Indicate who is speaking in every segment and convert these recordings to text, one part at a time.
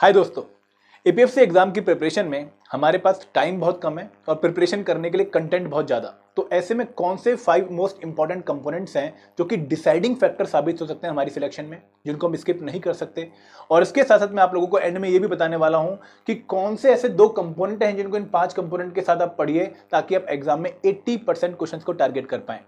Speaker 1: हाय दोस्तों, APFC exam की preparation में हमारे पास टाइम बहुत कम है और प्रिपरेशन करने के लिए कंटेंट बहुत ज़्यादा। तो ऐसे में कौन से 5 मोस्ट इंपॉर्टेंट कंपोनेंट्स हैं जो कि डिसाइडिंग फैक्टर साबित हो सकते हैं हमारी सिलेक्शन में, जिनको हम स्किप नहीं कर सकते। और इसके साथ साथ मैं आप लोगों को एंड में ये भी बताने वाला हूं कि कौन से ऐसे 2 कंपोनेंट हैं जिनको इन 5 कंपोनेंट के साथ आप पढ़िए ताकि आप एग्जाम में 80% क्वेश्चन को टारगेट कर पाएं।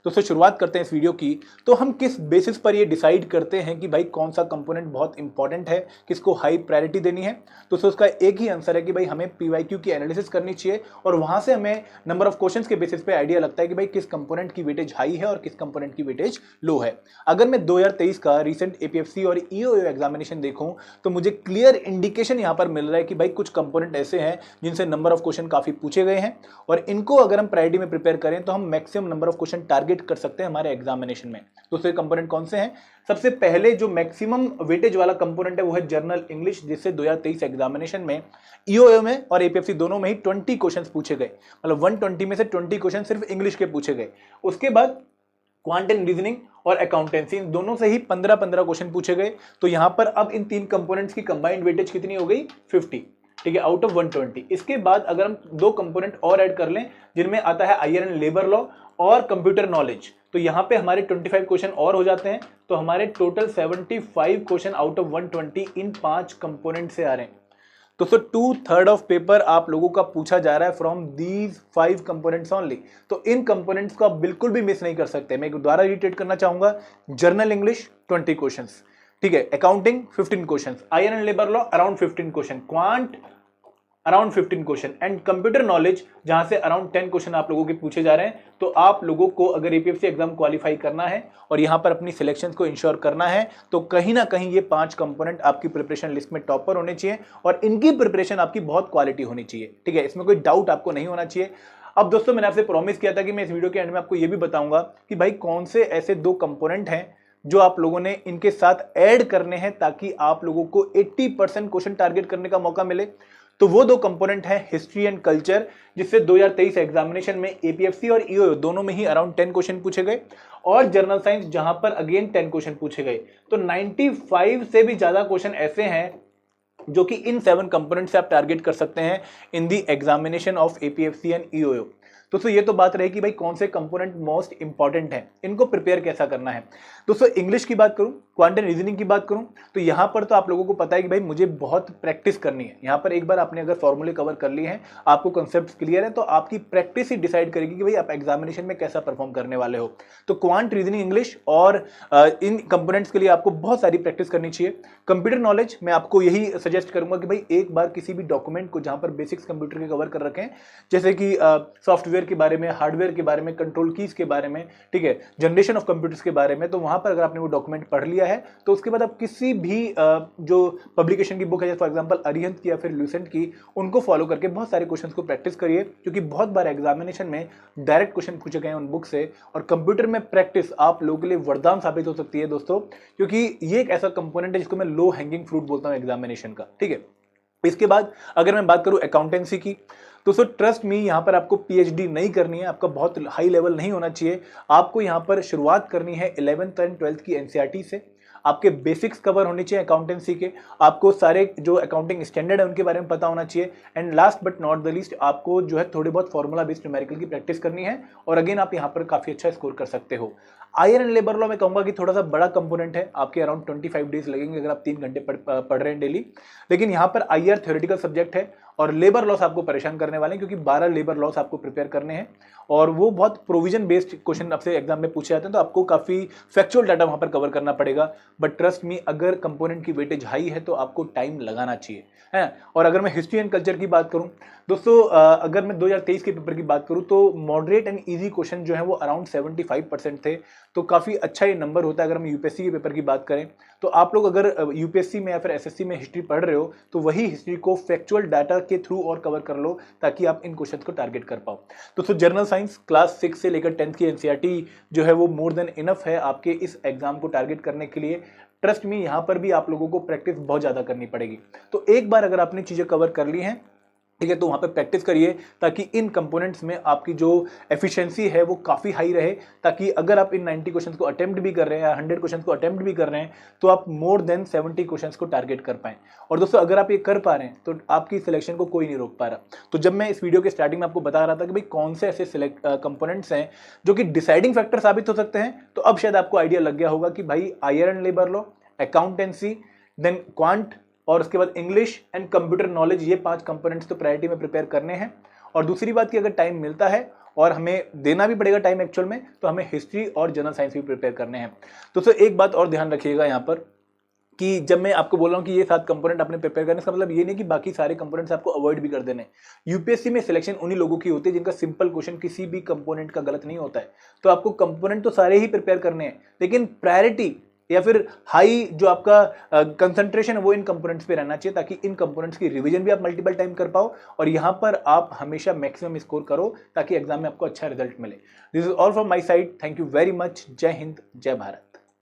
Speaker 1: तो शुरुआत करते हैं इस वीडियो की। तो हम किस बेसिस पर ये डिसाइड करते हैं कि भाई कौन सा कंपोनेंट बहुत इंपॉर्टेंट है, किसको हाई प्रायोरिटी देनी है। तो उसका एक ही आंसर है कि भाई हमें पीवाईक्यू की एनालिसिस करनी चाहिए और वहां से हमें नंबर ऑफ क्वेश्चंस के बेसिस पे आइडिया लगता है कि भाई किस कंपोनेंट की वेटेज हाई है और किस कंपोनेंट की वेटेज लो है। अगर मैं 2023 का रिसेंट एपीएफसी और ईओयू एग्जामिनेशन देखूं तो मुझे क्लियर इंडिकेशन यहां पर मिल रहा है कि भाई कुछ कंपोनेंट ऐसे हैं जिनसे नंबर ऑफ क्वेश्चन काफी पूछे गए हैं और इनको अगर हम प्रायोरिटी में प्रिपेयर करें तो हम maximum number of question target कर सकते हैं हमारे एग्जामिनेशन में। दूसरे कंपोनेंट कौन से हैं? सबसे पहले जो मैक्सिमम वेटेज वाला कंपोनेंट है वो है जर्नल इंग्लिश, जिससे 2023 एग्जामिनेशन में ईओयू में और एपीएफसी दोनों में ही 20 क्वेश्चंस पूछे गए। मतलब 120 में से 20 क्वेश्चन सिर्फ इंग्लिश के पूछे गए। उसके बाद क्वांट एंड रीजनिंग और अकाउंटेंसी, इन दोनों से ही 15-15 क्वेश्चन पूछे गए। तो यहां पर अब इन 3 कंपोनेंट्स की कंबाइंड वेटेज कितनी हो गई? 50। ठीक है, आउट ऑफ 120। इसके बाद अगर हम 2 कंपोनेंट और ऐड कर लें जिनमें आता है आईआर एंड लेबर लॉ और कंप्यूटर नॉलेज, तो यहां पे हमारे 25 क्वेश्चन और हो जाते हैं। तो हमारे total 75 question out of 120 in 5 component से आ रहे हैं। तो 2/3 ऑफ पेपर आप लोगों का पूछा जा रहा है फ्रॉम दीज 5 कंपोनेंट्स ओनली। तो इन कंपोनेंट्स को आप बिल्कुल भी मिस नहीं कर सकते। मैं दोबारा रिटेट करना चाहूंगा। जर्नल इंग्लिश 20 क्वेश्चंस, ठीक है, accounting 15 questions, IR and labour law around 15 question, quant around 15 question and computer knowledge जहां से अराउंड 10 क्वेश्चन आप लोगों के पूछे जा रहे हैं। तो आप लोगों को अगर एपीएफसी एग्जाम क्वालिफाई करना है और यहां पर अपनी सिलेक्शन को इंश्योर करना है तो कहीं ना कहीं ये 5 कंपोनेंट आपकी प्रिपरेशन लिस्ट में टॉप पर होने चाहिए और इनकी प्रिपरेशन आपकी बहुत क्वालिटी होनी चाहिए। ठीक है, इसमें कोई डाउट आपको नहीं होना चाहिए। अब दोस्तों, मैंने आपसे प्रॉमिस किया था कि मैं इस वीडियो के एंड में आपको ये भी बताऊंगा कि भाई कौन से ऐसे 2 कंपोनेंट हैं जो आप लोगों ने इनके साथ ऐड करने हैं ताकि आप लोगों को 80% क्वेश्चन टारगेट करने का मौका मिले। तो वो 2 कंपोनेंट हैं हिस्ट्री एंड कल्चर, जिससे 2023 एग्जामिनेशन में एपीएफसी और ईओयू दोनों में ही अराउंड 10 क्वेश्चन पूछे गए, और जनरल साइंस जहां पर अगेन 10 क्वेश्चन पूछे गए। तो 95 से भी ज्यादा क्वेश्चन ऐसे हैं जो कि इन 7 कंपोनेंट से आप टारगेट कर सकते हैं in the examination of APFC and EOU. दोस्तों, ये तो बात रही कि भाई कौन से कंपोनेंट मोस्ट इंपॉर्टेंट हैं, इनको प्रिपेयर कैसा करना है। दोस्तों, इंग्लिश की बात करूं, क्वांट एंड रीजनिंग की बात करूं, तो यहां पर तो आप लोगों को पता है कि भाई मुझे बहुत प्रैक्टिस करनी है। यहां पर एक बार आपने अगर फॉर्मूले कवर कर लिए हैं, आपको कॉन्सेप्ट्स क्लियर है, तो आपकी प्रैक्टिस ही डिसाइड करेगी कि भाई आप एग्जामिनेशन में कैसा परफॉर्म करने वाले हो। तो क्वांट, रीजनिंग, इंग्लिश और इन कंपोनेंट्स के लिए आपको बहुत सारी प्रैक्टिस करनी चाहिए। कंप्यूटर नॉलेज, मैं आपको यही सजेस्ट करूंगा कि भाई एक बार किसी भी डॉक्यूमेंट को जहां पर बेसिक्स कंप्यूटर के कवर कर रखें, जैसे कि सॉफ्टवेयर के बारे में, हार्डवेयर के बारे में, कंट्रोल कीज के बारे में, ठीक है, जनरेशन ऑफ कंप्यूटर्स के बारे में, तो वहां पर अगर आपने वो डॉक्यूमेंट पढ़ लिया है तो उसके बाद आप किसी भी जो पब्लिकेशन की बुक है, जैसे फॉर एग्जांपल अरिहंत की या फिर ल्यूसेंट की, उनको फॉलो करके बहुत सारे क्वेश्चंस को प्रैक्टिस करिए, क्योंकि बहुत बार एग्जामिनेशन में डायरेक्ट क्वेश्चन पूछे गए हैं उन बुक से। और कंप्यूटर में प्रैक्टिस आप लोगों के लिए वरदान साबित हो सकती है दोस्तों, क्योंकि ये एक ऐसा कंपोनेंट है जिसको मैं लो हैंगिंग फ्रूट बोलता हूं एग्जामिनेशन का। ठीक है, इसके बाद अगर मैं बात करूं अकाउंटेंसी की, तो सो ट्रस्ट मी, यहां पर आपको पीएचडी नहीं करनी है, आपका बहुत हाई लेवल नहीं होना चाहिए। आपको यहां पर शुरुआत करनी है 11th एंड 12th की एनसीईआरटी से। आपके बेसिक्स कवर होने चाहिए अकाउंटेंसी के, आपको सारे जो अकाउंटिंग स्टैंडर्ड है उनके बारे में पता होना चाहिए, and last but not the least आपको जो है थोड़े बहुत फॉर्मूला बेस्ड न्यूमेरिकल की प्रैक्टिस करनी है, और अगेन आप यहां पर काफी अच्छा स्कोर कर सकते हो। आईआर एंड लेबर लॉ में कहूंगा कि थोड़ा सा बड़ा कंपोनेंट है, आपके अराउंड 25 डेज लगेंगे अगर आप 3 घंटे पढ़ रहे हैं डेली। लेकिन यहाँ पर आईआर थ्योरेटिकल सब्जेक्ट है और लेबर लॉस आपको परेशान करने वाले हैं, क्योंकि 12 लेबर लॉस आपको प्रिपेयर करने हैं और वो बहुत प्रोविजन बेस्ड क्वेश्चन आपसे एग्जाम में पूछे जाते हैं, तो आपको काफी फैक्चुअल डाटा वहां पर कवर करना पड़ेगा। बट ट्रस्ट मी, अगर कंपोनेंट की वेटेज हाई है तो आपको टाइम लगाना चाहिए, है। और अगर मैं हिस्ट्री एंड कल्चर की बात करूं दोस्तों, अगर मैं 2023 के पेपर की बात करूं तो मॉडरेट एंड इजी क्वेश्चन जो है वो अराउंड 75% थे, तो काफी अच्छा ये नंबर होता है। अगर हम यूपीएससी के पेपर की बात करें तो आप लोग अगर यूपीएससी में या फिर एसएससी में हिस्ट्री पढ़ रहे हो तो वही हिस्ट्री को फैक्चुअल डाटा के थ्रू और कवर कर लो ताकि आप इन क्वेश्चंस को टारगेट कर पाओ। तो जनरल साइंस क्लास 6 से लेकर 10th की एनसीईआरटी जो है वो मोर देन इनफ है आपके इस एग्जाम को टारगेट करने के लिए। ट्रस्ट मी, यहां पर भी आप लोगों को प्रैक्टिस बहुत ज्यादा करनी पड़ेगी। तो एक बार अगर आपने चीजें कवर कर ली हैं ठीक है। तो वहाँ पे प्रैक्टिस करिए ताकि इन कंपोनेंट्स में आपकी जो एफिशिएंसी है वो काफ़ी हाई रहे, ताकि अगर आप इन 90 क्वेश्चंस को अटेम्प्ट भी कर रहे हैं या 100 क्वेश्चंस को अटेम्प्ट भी कर रहे हैं तो आप मोर देन 70 क्वेश्चंस को टारगेट कर पाएं। और दोस्तों अगर आप ये कर पा रहे हैं तो आपकी सिलेक्शन को कोई नहीं रोक पा रहा। तो जब मैं इस वीडियो के स्टार्टिंग में आपको बता रहा था कि भाई कौन से ऐसे कंपोनेंट्स हैं जो कि डिसाइडिंग फैक्टर साबित हो सकते हैं, तो अब शायद आपको आइडिया लग गया होगा कि भाई IR and labour law, accountancy, then quant और उसके बाद इंग्लिश एंड कंप्यूटर नॉलेज, ये 5 कंपोनेंट्स तो प्रायोरिटी में प्रिपेयर करने हैं। और दूसरी बात कि अगर टाइम मिलता है और हमें देना भी पड़ेगा टाइम एक्चुअल में, तो हमें हिस्ट्री और जनरल साइंस भी प्रिपेयर करने हैं। दोस्तों एक बात और ध्यान रखिएगा यहाँ पर कि जब मैं आपको बोल रहा हूँ कि ये 7 कंपोनेंट आपने प्रिपेयर करने, इसका मतलब ये नहीं कि बाकी सारे कंपोनेंट्स आपको अवॉइड भी कर देने। यूपीएससी में सिलेक्शन उन्हीं लोगों की होती है जिनका सिंपल क्वेश्चन किसी भी कंपोनेंट का गलत नहीं होता है। तो आपको कंपोनेंट तो सारे ही प्रिपेयर करने हैं, लेकिन प्रायोरिटी या फिर हाई जो आपका कंसंट्रेशन है वो इन कंपोनेंट्स पे रहना चाहिए, ताकि इन कंपोनेंट्स की रिवीजन भी आप मल्टीपल टाइम कर पाओ और यहाँ पर आप हमेशा मैक्सिमम स्कोर करो ताकि एग्जाम में आपको अच्छा रिजल्ट मिले। This is all from my side. Thank you very much. जय हिंद, जय भारत।